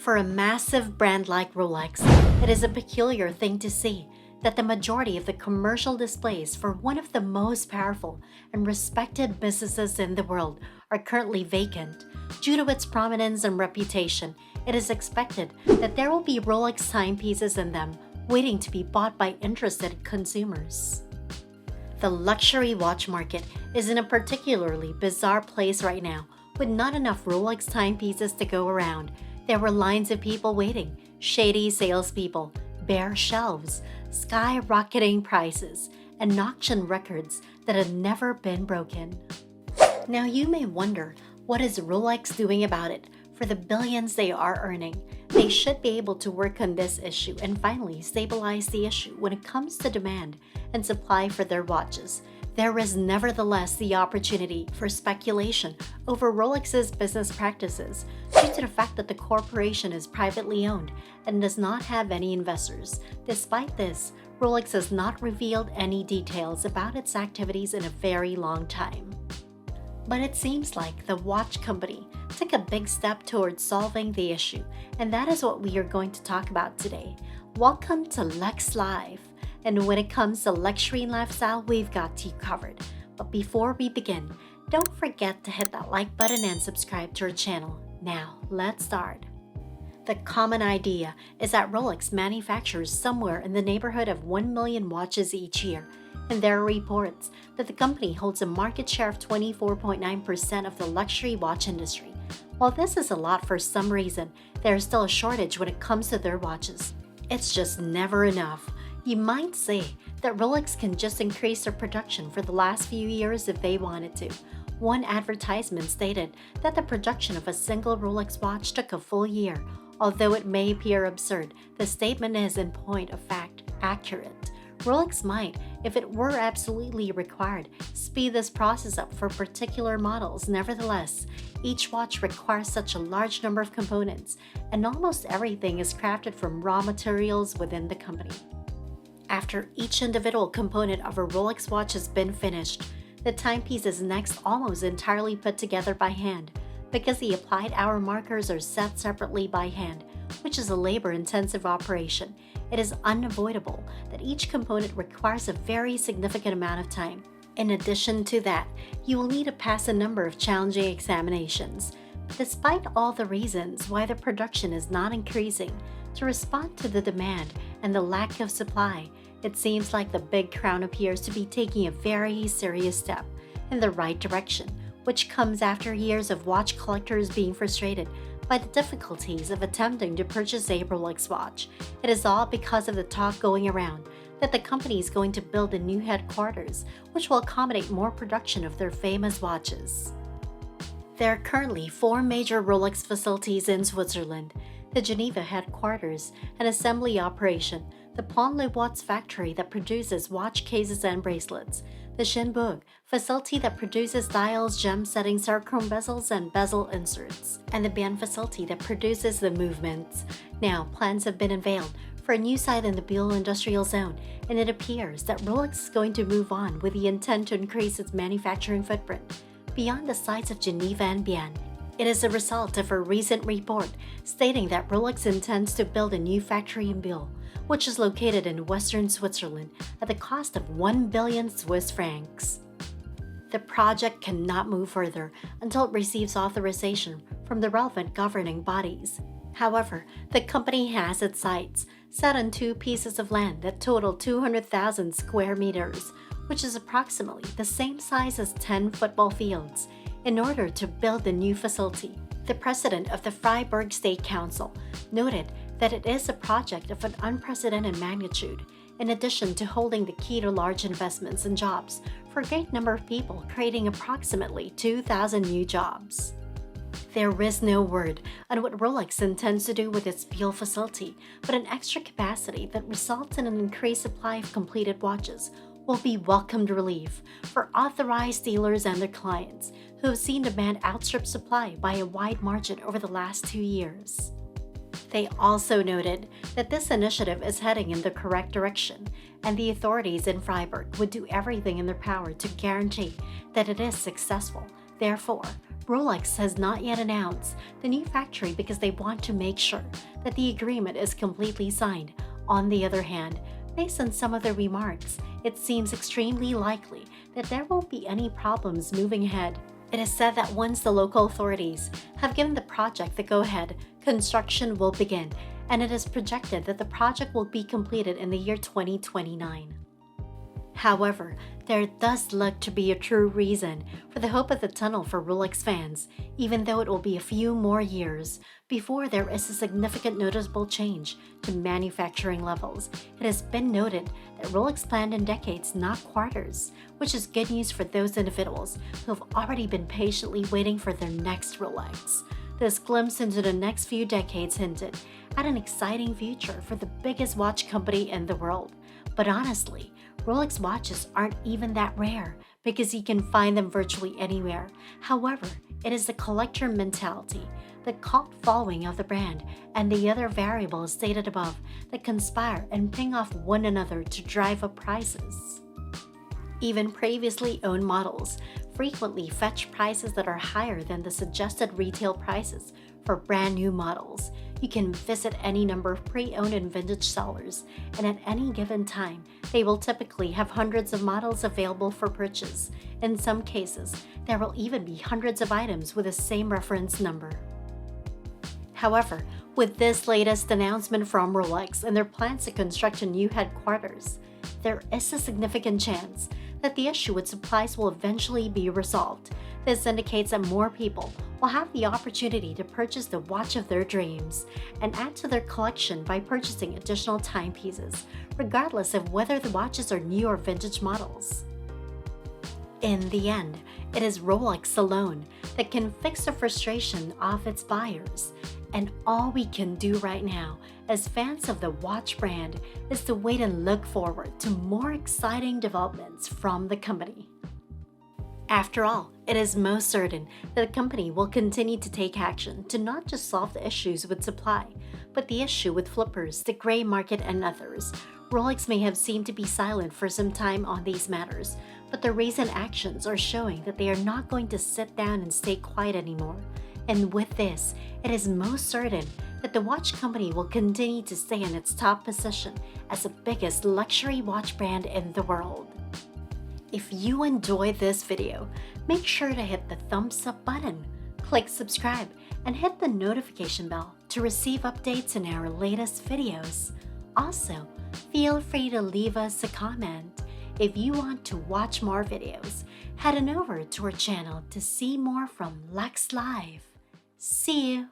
For a massive brand like Rolex, it is a peculiar thing to see that the majority of the commercial displays for one of the most powerful and respected businesses in the world are currently vacant. Due to its prominence and reputation, it is expected that there will be Rolex timepieces in them waiting to be bought by interested consumers. The luxury watch market is in a particularly bizarre place right now, with not enough Rolex timepieces to go around. There were lines of people waiting, shady salespeople, bare shelves, skyrocketing prices, and auction records that had never been broken. Now you may wonder, what is Rolex doing about it? For the billions they are earning, they should be able to work on this issue and finally stabilize the issue when it comes to demand and supply for their watches. There is nevertheless the opportunity for speculation over Rolex's business practices due to the fact that the corporation is privately owned and does not have any investors. Despite this, Rolex has not revealed any details about its activities in a very long time. But it seems like the watch company took a big step towards solving the issue, and that is what we are going to talk about today. Welcome to Lex Live. And when it comes to luxury and lifestyle, we've got you covered. But before we begin, don't forget to hit that like button and subscribe to our channel. Now, let's start. The common idea is that Rolex manufactures somewhere in the neighborhood of 1 million watches each year, and there are reports that the company holds a market share of 24.9% of the luxury watch industry. While this is a lot for some reason, there is still a shortage when it comes to their watches. It's just never enough. You might say that Rolex can just increase their production for the last few years if they wanted to. One advertisement stated that the production of a single Rolex watch took a full year. Although it may appear absurd, the statement is in point of fact accurate. Rolex might, if it were absolutely required, speed this process up for particular models. Nevertheless, each watch requires such a large number of components, and almost everything is crafted from raw materials within the company. After each individual component of a Rolex watch has been finished, the timepiece is next almost entirely put together by hand. Because the applied hour markers are set separately by hand, which is a labor-intensive operation, it is unavoidable that each component requires a very significant amount of time. In addition to that, you will need to pass a number of challenging examinations. Despite all the reasons why the production is not increasing, to respond to the demand and the lack of supply, it seems like the Big Crown appears to be taking a very serious step in the right direction, which comes after years of watch collectors being frustrated by the difficulties of attempting to purchase a Rolex watch. It is all because of the talk going around that the company is going to build a new headquarters, which will accommodate more production of their famous watches. There are currently 4 major Rolex facilities in Switzerland: the Geneva headquarters, an assembly operation, the Pont-le-Watts factory that produces watch cases and bracelets, the Cherbourg facility that produces dials, gem setting, sarchrome bezels, and bezel inserts, and the Bienne facility that produces the movements. Now, plans have been unveiled for a new site in the Biel industrial zone, and it appears that Rolex is going to move on with the intent to increase its manufacturing footprint beyond the sites of Geneva and Bienne. It is a result of a recent report stating that Rolex intends to build a new factory in Biel, which is located in western Switzerland, at the cost of 1 billion Swiss francs. The project cannot move further until it receives authorization from the relevant governing bodies. However, the company has its sights set on 2 pieces of land that total 200,000 square meters, which is approximately the same size as 10 football fields, in order to build the new facility. The president of the Freiburg State Council noted that it is a project of an unprecedented magnitude, in addition to holding the key to large investments and jobs for a great number of people, creating approximately 2,000 new jobs. There is no word on what Rolex intends to do with its Biel facility, but an extra capacity that results in an increased supply of completed watches will be welcomed relief for authorized dealers and their clients who have seen demand outstrip supply by a wide margin over the last 2 years. They also noted that this initiative is heading in the correct direction, and the authorities in Freiburg would do everything in their power to guarantee that it is successful. Therefore, Rolex has not yet announced the new factory because they want to make sure that the agreement is completely signed. On the other hand, based on some of the remarks, it seems extremely likely that there won't be any problems moving ahead. It is said that once the local authorities have given the project the go-ahead, construction will begin, and it is projected that the project will be completed in the year 2029. However, there does look to be a true reason for the hope of the tunnel for Rolex fans, even though it will be a few more years before there is a significant noticeable change to manufacturing levels. It has been noted that Rolex planned in decades, not quarters, which is good news for those individuals who have already been patiently waiting for their next Rolex. This glimpse into the next few decades hinted at an exciting future for the biggest watch company in the world. But honestly, Rolex watches aren't even that rare because you can find them virtually anywhere. However, it is the collector mentality, the cult following of the brand, and the other variables stated above that conspire and ping off one another to drive up prices. Even previously owned models frequently fetch prices that are higher than the suggested retail prices for brand new models. You can visit any number of pre-owned and vintage sellers, and at any given time, they will typically have hundreds of models available for purchase. In some cases, there will even be hundreds of items with the same reference number. However, with this latest announcement from Rolex and their plans to construct a new headquarters, there is a significant chance that the issue with supplies will eventually be resolved. This indicates that more people will have the opportunity to purchase the watch of their dreams and add to their collection by purchasing additional timepieces, regardless of whether the watches are new or vintage models. In the end, it is Rolex alone that can fix the frustration of its buyers, and all we can do right now as fans of the watch brand is to wait and look forward to more exciting developments from the company. After all, it is most certain that the company will continue to take action to not just solve the issues with supply, but the issue with flippers, the gray market, and others. Rolex may have seemed to be silent for some time on these matters, but their recent actions are showing that they are not going to sit down and stay quiet anymore. And with this, it is most certain that the watch company will continue to stay in its top position as the biggest luxury watch brand in the world. If you enjoyed this video, make sure to hit the thumbs up button, click subscribe, and hit the notification bell to receive updates in our latest videos. Also, feel free to leave us a comment. If you want to watch more videos, head on over to our channel to see more from Lex Live. See you!